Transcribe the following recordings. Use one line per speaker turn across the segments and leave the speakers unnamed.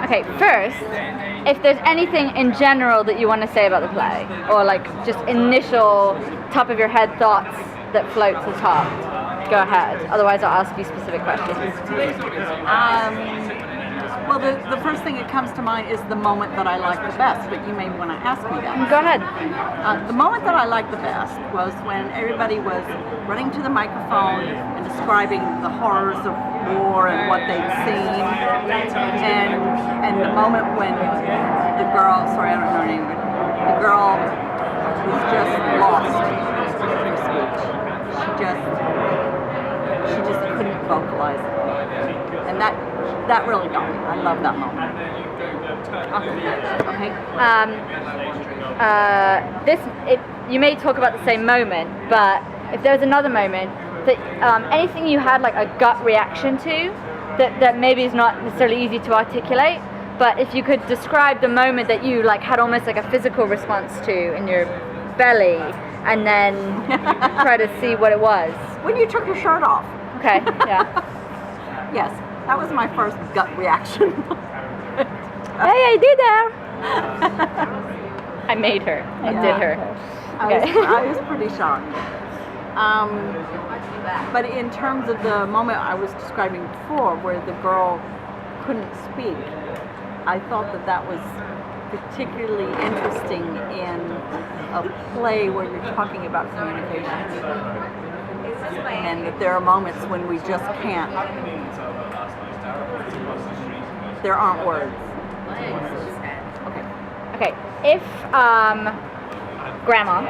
Okay, first, if there's anything in general that you want to say about the play, or like just initial top of your head thoughts that float to the top, go ahead. Otherwise, I'll ask you specific questions.
Well, the first thing that comes to mind is the moment that I like the best, but you may want to ask me that.
Go ahead.
The moment that I liked the best was when everybody was running to the microphone and describing the horrors of war and what they'd seen, and the moment when the girl, sorry, I don't know her name, but the girl was just lost in her speech. She just couldn't vocalize it. And that really got me. I love that moment.
Okay. You may talk about the same moment, but if there was another moment that anything you had like a gut reaction to, that maybe is not necessarily easy to articulate, but if you could describe the moment that you like had almost like a physical response to in your belly, and then try to see what it was.
When you took your shirt off.
Okay. Yeah.
Yes. That was my first gut reaction.
Hey, I did that. I made her. I did her. Okay.
I was pretty shocked. But in terms of the moment I was describing before, where the girl couldn't speak, I thought that was particularly interesting in a play where you're talking about communication. And that there are moments when we just can't. There aren't words.
Okay. If Grandma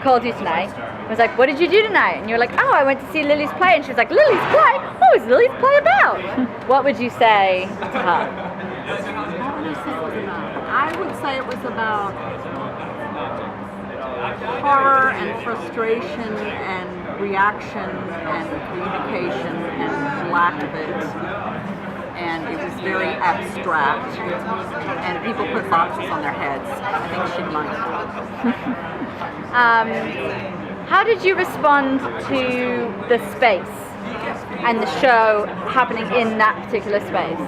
called you tonight and was like, "What did you do tonight?" And you're like, "Oh, I went to see Lily's play." And she was like, "Lily's play? What was Lily's play about?" What would you say to her?
I would say it was about horror and frustration and reaction and communication and lack of it. And it was very abstract. And people put boxes on their heads. I think she might.
How did you respond to the space and the show happening in that particular space?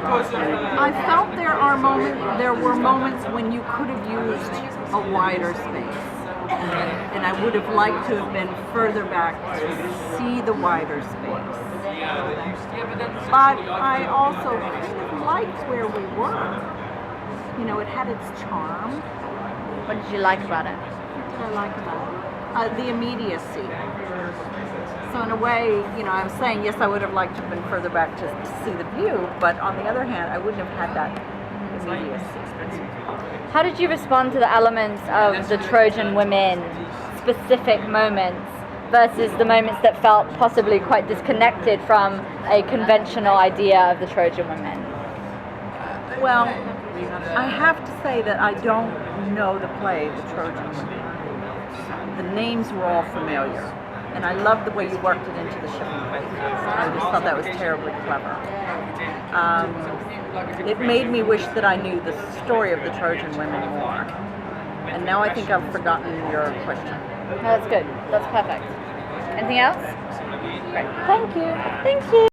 I felt there were moments when you could have used a wider space. And I would have liked to have been further back to see the wider space. But I also kind of liked where we were. You know, it had its charm.
What did you like about it?
What did I like about it? The immediacy. So in a way, you know, I'm saying, yes, I would have liked to have been further back to see the view, but on the other hand, I wouldn't have had that immediacy.
How did you respond to the elements of the Trojan women, specific moments, versus the moments that felt possibly quite disconnected from a conventional idea of the Trojan women?
Well, I have to say that I don't know the play, The Trojan Women. The names were all familiar, and I loved the way you worked it into the shipping places. I just thought that was terribly clever. It made me wish that I knew the story of the Trojan women more. And now I think I've forgotten your question.
No, that's good. That's perfect. Anything else? Great. Thank you. Thank you.